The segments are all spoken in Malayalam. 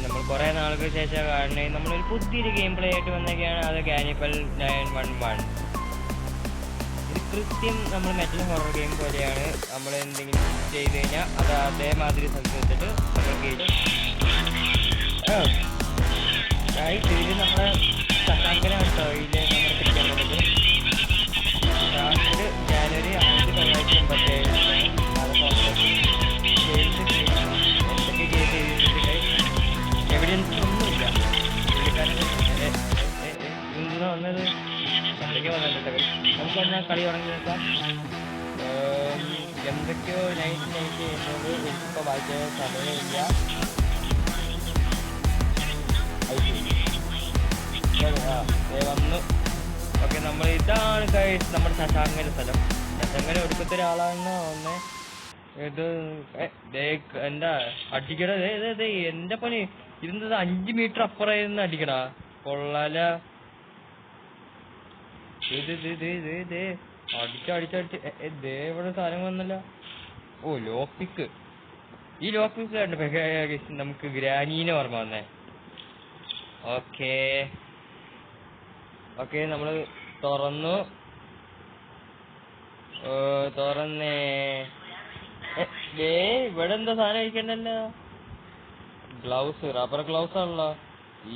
നമ്മൾ കുറേ നാൾക്ക് ശേഷം കാണുന്നത് നമ്മളൊരു പുതിയൊരു ഗെയിം പ്ലേ ആയിട്ട് വന്നൊക്കെയാണ്. അത് കാനിബൽ 911. ഇത് കൃത്യം നമ്മൾ മെറ്റൽ ഹൊറർ ഗെയിം പോലെയാണ്. നമ്മൾ എന്തെങ്കിലും ചെയ്ത് കഴിഞ്ഞാൽ അത് അതേമാതിരി സ്ഥലത്ത് വെച്ചിട്ട് നമ്മൾ ഇത് നമ്മളെ ശശാങ്കനാണ് കേട്ടോ. ഇതിൽ നമ്മൾ പിടിക്കാൻ പോകുന്നത് ലാസ്റ്റ് ജാനുവരി 5, 1987. എന്തൊക്കെ കേസ് ചെയ്തിട്ടുണ്ട്, എവിഡൻസ് ഒന്നുമില്ല. പുള്ളിക്കാരൻ വന്നത് എന്തൊക്കെയോ വന്നിട്ടുണ്ട്. നമുക്ക് എന്നാൽ കളി തുടങ്ങി നോക്കാം. എന്തൊക്കെയോ നൈറ്റ് ചെയ്യുന്നത് എനിക്കിപ്പോൾ വായിച്ച സമയമില്ല. വന്നു. ഓക്കെ, നമ്മൾ ഇതാണ് നമ്മുടെ ശശാങ്കൻ്റെ സ്ഥലം. ശശാങ്കൻ ഒടുക്കത്തെ ഒരാളാണെന്ന് തോന്നുന്നത്. ഇത് എന്താ അടിക്കട എന്റെ പണി ഇരുന്നത് 5 മീറ്റർ അപ്പുറമായിരുന്നു അടിക്കടാ. കൊള്ളാല. അടിച്ചടിച്ചടിച്ച് ഇവിടെ സാധനം വന്നല്ല. ഓ, ലോക്ക് പിക്ക്. ഈ ലോക്ക് പിക്ക് കണ്ടു നമുക്ക് ഗ്രാനീനെ ഓർമ്മ വന്നേ. ഓക്കേ, നമ്മള് തുറന്നേ. ഇവിടെ എന്താ സാധനം കഴിക്കണ്ടല്ലോ. ഗ്ലൗസ്, റബ്ബർ ഗ്ലൗസ് ആണല്ലോ. ഈ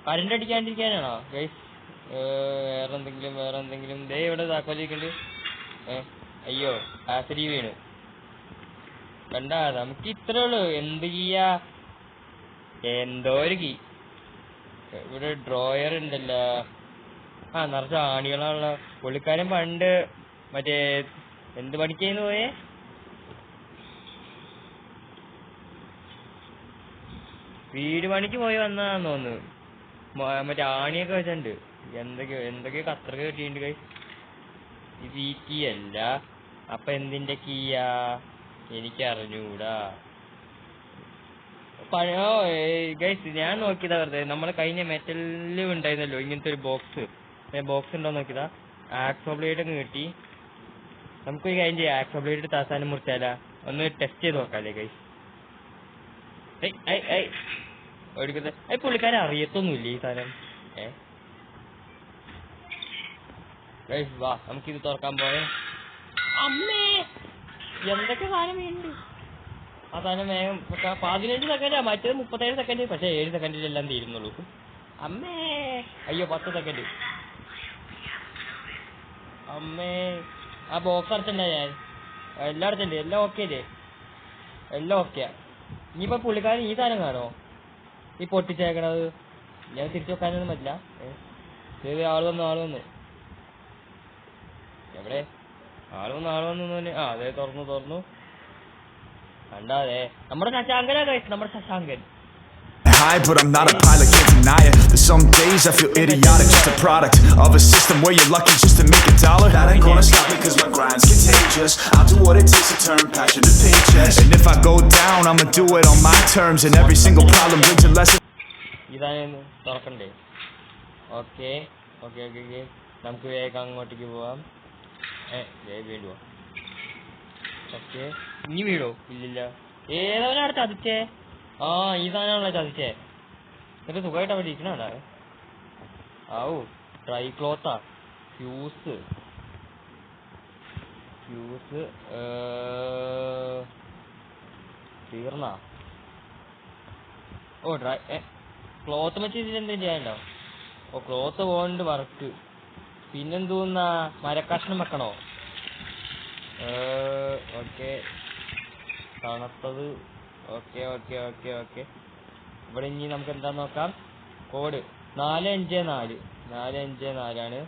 കറണ്ട് അടിക്കാണ്ടിരിക്കാനാണോ ഗൈസ്? വേറെ എന്തെങ്കിലും ഇവിടെ താക്കോലിക്കുണ്ട്. അയ്യോ, ആസിഡി വീണു. കണ്ടാ, നമുക്ക് ഇത്രേ ഉള്ളു. എന്ത് ചെയ്യാ, എന്തോ ഒരു കീ. ഇവിടെ ഡ്രോയർ ഉണ്ടല്ലോ. നിറച്ച ആണികളാണല്ലോ. പുള്ളിക്കാരൻ പണ്ട് മറ്റേ എന്ത് പണിക്കായിരുന്നു പോയേ? വീട് പണിക്ക് പോയി വന്നതാന്ന് തോന്നുന്നു. മറ്റേ ആണിയൊക്കെ വെച്ചിട്ടുണ്ട്. എന്തൊക്കെയോ കത്രക്ക് കിട്ടിയിട്ടുണ്ട് കൈ. ഇത് ഈ കീ അല്ല. അപ്പൊ എന്തിന്റെ കീയാ എനിക്കറിഞ്ഞൂടാ. ഗൈസ്, ഞാൻ നോക്കിയതാ വെറുതെ. നമ്മളെ കഴിഞ്ഞ മെറ്റലില് ഉണ്ടായിരുന്നല്ലോ ഇങ്ങനത്തെ ഒരു ബോക്സ് ഉണ്ടോ നോക്കിയതാ. ആക്സോ ബ്ലേഡ് ഒക്കെ കിട്ടി. നമുക്കൊരു കാര്യം ചെയ്യാം, ആക്സോ ബ്ലേഡ് എടുത്ത് അവസാനം മുറിച്ചാലാ. ഒന്ന് ടെസ്റ്റ് ചെയ്ത് നോക്കാല്ലേ ഗൈസ്. എടുക്കുന്നത് പുള്ളിക്കാരെ അറിയത്തൊന്നുമില്ല ഈ സാധനം. ഗൈസ് വാ, നമുക്കിത് തുറക്കാൻ പോയെ. അമ്മേ, എന്തൊക്കെ സാധനം വീണ്ടും. ആ സാധനം വേഗം 15 സെക്കൻഡാ, മറ്റേത് 37 സെക്കൻഡ്. പക്ഷെ 7 സെക്കൻഡിലെല്ലാം തീരുന്നുള്ളൂ. അമ്മേ, അയ്യോ 10 സെക്കൻഡ്. അമ്മേ, ആ ബോക്സ് അടച്ചണ്ട ഞാൻ. എല്ലാം അടച്ചണ്ട്. എല്ലാം ഓക്കെ അല്ലേ? എല്ലാം ഓക്കെയാ. ഇനിയിപ്പോ പുള്ളിക്കാരൻ ഈ സാധനം കാണോ ഈ പൊട്ടിച്ചേക്കണത്? ഞാൻ തിരിച്ചു വെക്കാനൊന്നും പറ്റില്ല. ആള് വന്നു. എവിടെ ആള് വന്നു തന്നെ. അതെ, തുറന്നു. കണ്ടാതെ നമ്മുടെ ശശാങ്കനാ കഴിച്ചു. നമ്മുടെ Shashankan. But I'm not a pilot, can't deny it. There's some days I feel idiotic, just a product of a system where you're lucky just to make $1. That ain't gonna stop me cause my grind's contagious. I'll do what it takes to turn passion to paychecks. And if I go down, I'ma do it on my terms. And every single problem brings a lesson. ഇതാണ് തുറക്കണ്ടേ? ഓക്കെ, നമുക്ക് വേഗം അങ്ങോട്ടേക്ക് പോവാം. വീടുവോ? ഓക്കെ, ഇനി വീടോ? ഇല്ലില്ല. ഏതവനാണ് ചതിച്ചേ? ഈ സാധനമാണല്ലോ ചതിച്ചേ. എന്നിട്ട് സുഖമായിട്ട് അവിടെ ഇരിക്കണ. ഡ്രൈ ക്ലോത്താ. ഫ്യൂസ് തീർന്നാ? ഡ്രൈ ക്ലോത്ത് വെച്ച് ഇതിലെന്തെങ്കിലും ചെയ്യാനുണ്ടോ? ക്ലോത്ത് പോകണ്ട് വർക്ക്. പിന്നെന്തോന്നാ, മരക്കഷ്ണം വെക്കണോ? ഓക്കെ, തണുത്തത്. ഓക്കെ. ഇവിടെ ഇനി നമുക്ക് എന്താ നോക്കാം. കോഡ് 454 454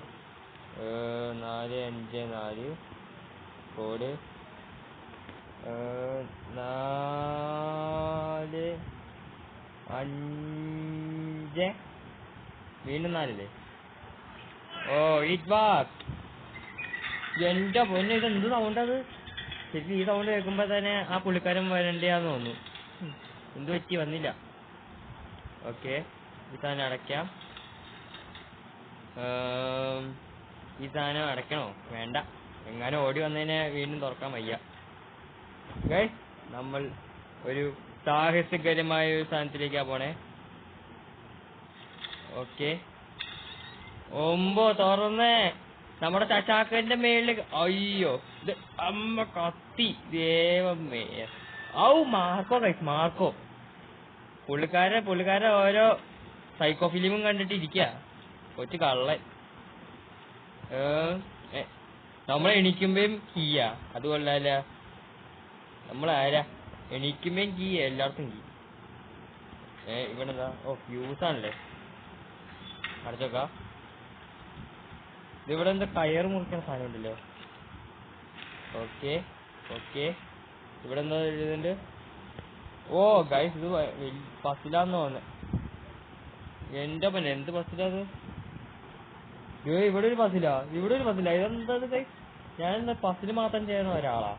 454 കോഡ് 4 5 വീണ്ടും 4 ഇറ്റ് വാക്ക്. എന്റെ പൊന്നെ, ഇത് എന്ത് സൗണ്ടത്? ശരിക്കും ഈ സൗണ്ട് കേൾക്കുമ്പോ തന്നെ ആ പുള്ളിക്കാരൻ വരണ്ടെയാന്ന് തോന്നുന്നു. എന്ത് പറ്റി വന്നില്ല? ഓക്കെ, ഈ സാധനം അടയ്ക്കാം. ഈ സാധനം അടയ്ക്കണോ? വേണ്ട, എങ്ങാനും ഓടി വന്നതിനെ വീണ്ടും തുറക്കാൻ വയ്യ. ഗൈസ്, നമ്മൾ ഒരു സാഹസികരമായ ഒരു സാധനത്തിലേക്കാ പോണേ. ഓക്കെ, 9 തുറന്നേ. നമ്മുടെ ചാക്കന്റെ മേളില്. അയ്യോ, ഇത് അമ്മ കത്തി ദേവമേ. Marco guys, Marco. പുള്ളിക്കാരൻ ഓരോ സൈക്കോ ഫിലിമും കണ്ടിട്ട് ഇരിക്കുക. കൊച്ചു കള്ളൻ. നമ്മളെ എണീക്കുമ്പോഴും കീയാ. അത് കൊള്ളാല. നമ്മളാരാ എണീക്കുമ്പോഴും കീ, എല്ലായിടത്തും കീ. ഇവിടെ എന്താ? ഫ്യൂസ് ആണല്ലേ. അടച്ചോക്കാ. ഇതിവിടെ എന്താ കയറ് മുറിക്കുന്ന സാധനം ഉണ്ടല്ലോ. ഓക്കെ, ഇവിടെ എന്താ എഴുതുന്നുണ്ട്? ഗൈസ്, ഇത് പസിലാന്ന് തോന്നുന്നത്. എന്റെ പന്നെ എന്ത് പസിലാത്? ഇവിടെ ഒരു പസിലാ. ഇതെന്താ ഗൈസ്? ഞാനെന്താ പസില് മാത്രം ചെയ്യുന്ന ഒരാളാ.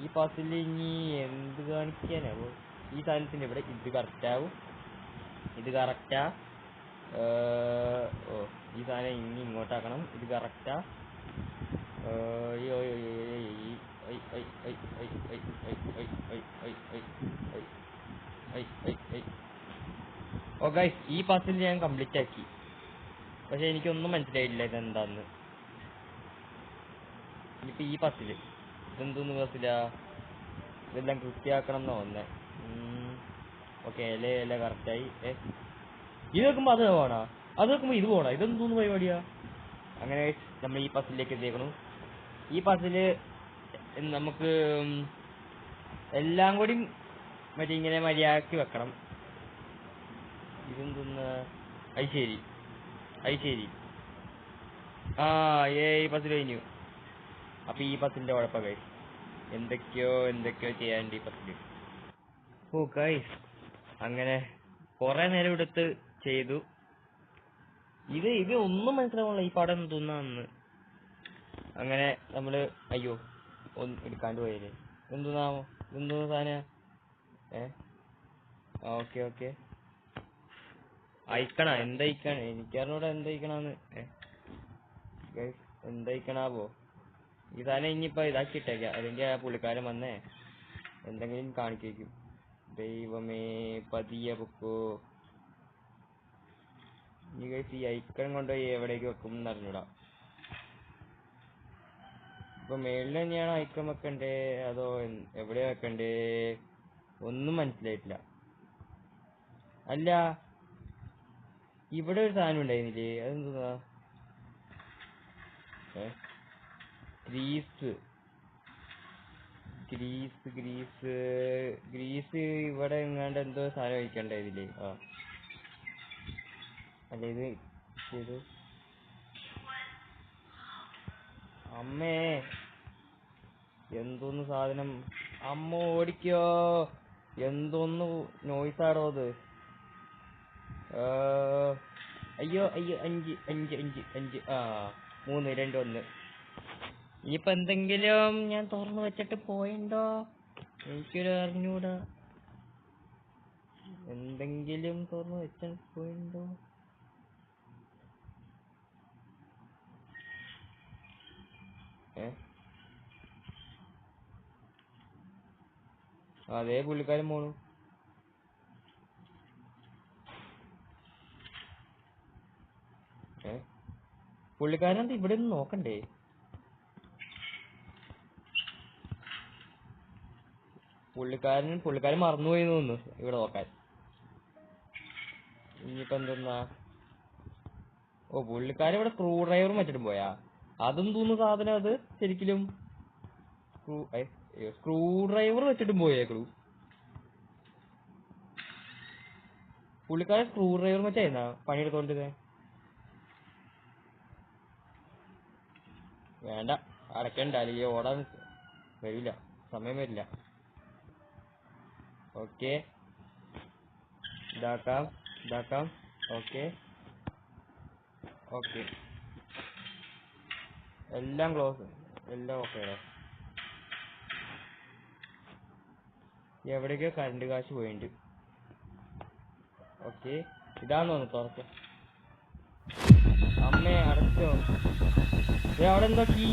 ഈ പസില് ഇനി എന്ത് കാണിക്കാനാവോ? ഈ സാധനത്തിന് ഇവിടെ ഇത് കറക്റ്റാവും. ഇത് കറക്റ്റാ. ഈ സാധനം ഇനി ഇങ്ങോട്ടാക്കണം. ഇത് കറക്റ്റാ. ഗൈസ്, ഈ പസിൽ ഞാൻ കംപ്ലീറ്റ് ആക്കി. പക്ഷെ എനിക്കൊന്നും മനസ്സിലായില്ല ഇതെന്താന്ന്. ഇനിയിപ്പോ ഈ പസില് ഇതെന്തോന്ന് പസിലാ? ഇതെല്ലാം കൃത്യമാക്കണം എന്ന് തോന്നുന്നേ. ഓക്കെ, ഇല കറക്റ്റായി. ഇത് വെക്കുമ്പോ അത് പോണാ, അത് വെക്കുമ്പോ ഇത് പോണാ. ഇതെന്തോന്ന് പരിപാടിയാ? അങ്ങനെ നമ്മൾ ഈ പസിലേക്ക് എത്തിയേക്കണു. ഈ പസില് നമുക്ക് എല്ലാം കൂടി മറ്റേ ഇങ്ങനെ മര്യാദക്ക് വെക്കണം. ഇതെന്തോന്ന്? ശരി. ഈ പസിൽ കഴിഞ്ഞു. അപ്പൊ ഈ പസിലിന്റെ കുഴപ്പം ഗൈസ്, എന്തൊക്കെയോ ചെയ്യാനുണ്ട് ഈ പസില്. ഗൈസ്, അങ്ങനെ കൊറേ നേരം എടുത്ത് ചെയ്തു. ഇത് ഒന്നും മനസ്സിലാവുന്നില്ല ഈ പടം എന്തോന്നാന്ന്. അങ്ങനെ നമ്മള് ഒന്നും എടുക്കാണ്ട് പോയല്ലേ. എന്തോന്ന് സാധന? ഓക്കെ. അയക്കണ എന്തയക്കണ? എനിക്കറിഞ്ഞൂടെ എന്തയക്കണന്ന്. എന്തയക്കണാവോ? ഈ സാധനം ഇനിയിപ്പോ ഇതാക്കിയിട്ടേക്കാം, അല്ലെങ്കിൽ ആ പുള്ളിക്കാരൻ വന്നേ എന്തെങ്കിലും കാണിക്കും. ദൈവമേ, പതിയെ പൊക്കോ. ഈ ഐക്കൺ കൊണ്ടുപോയി എവിടേക്ക് വെക്കും എന്നറിഞ്ഞൂടാ. ഇപ്പൊ മേളിൽ തന്നെയാണോ ഐക്കൺ വെക്കണ്ടേ അതോ എവിടെ വെക്കണ്ടേ? ഒന്നും മനസ്സിലായിട്ടില്ല. അല്ല, ഇവിടെ ഒരു സാധനം ഉണ്ടായിരുന്നില്ലേ? അതെന്താ? ഗ്രീസ് ഇവിടെ എങ്ങാണ്ട് എന്തോ സാധനം കഴിക്കണ്ടായിരുന്നില്ലേ? അല്ല, ഇത് അമ്മേ, എന്തോന്ന് സാധനം? അമ്മ ഓടിക്കോ. എന്തോന്ന് നോയ്സാടോ അത്? അയ്യോ 5 3 2 1. ഇനിയിപ്പോ എന്തെങ്കിലും ഞാൻ തുറന്നു വെച്ചിട്ട് പോയിണ്ടോ? എനിക്കൊരു അറിഞ്ഞൂടാ. എന്തെങ്കിലും തുറന്നു വെച്ചിട്ട് പോയിണ്ടോ? അതേ പുള്ളിക്കാരൻ പോണു. പുള്ളിക്കാരൻ ഇവിടെ ഒന്ന് നോക്കണ്ടേ? പുള്ളിക്കാരൻ മറന്നുപോയി തോന്നുന്നു ഇവിടെ നോക്കാൻ. ഇനിയിപ്പോ എന്തെന്നാ? പുള്ളിക്കാരൻ ഇവിടെ സ്ക്രൂ ഡ്രൈവറും വെച്ചിട്ട് പോയാ? അതും തോന്നുന്നു സാധനം. അത് ശരിക്കും സ്ക്രൂ ഡ്രൈവർ വെച്ചിട്ടും പോയേക്കണു. പുള്ളിക്കാരൻ സ്ക്രൂ ഡ്രൈവർ വെച്ചായിരുന്നാ പണിയെടുത്തോണ്ടിരുന്നേ? വേണ്ട, അടക്കണ്ട, അല്ലെങ്കിൽ ഓടാൻ വരില്ല, സമയം വരില്ല. ഓക്കെ, ഇതാക്കാം. ഓക്കെ, എല്ലാം ക്ലോസ്, എല്ലാം ഓക്കെ. എവിടേക്കോ കറണ്ട് കാശ് പോയിട്ടുണ്ട്. ഓക്കെ, ഇതാന്ന് തോന്നുന്നു തുറക്ക. അമ്മേ, അടച്ചോ? അവിടെ എന്തോ കീ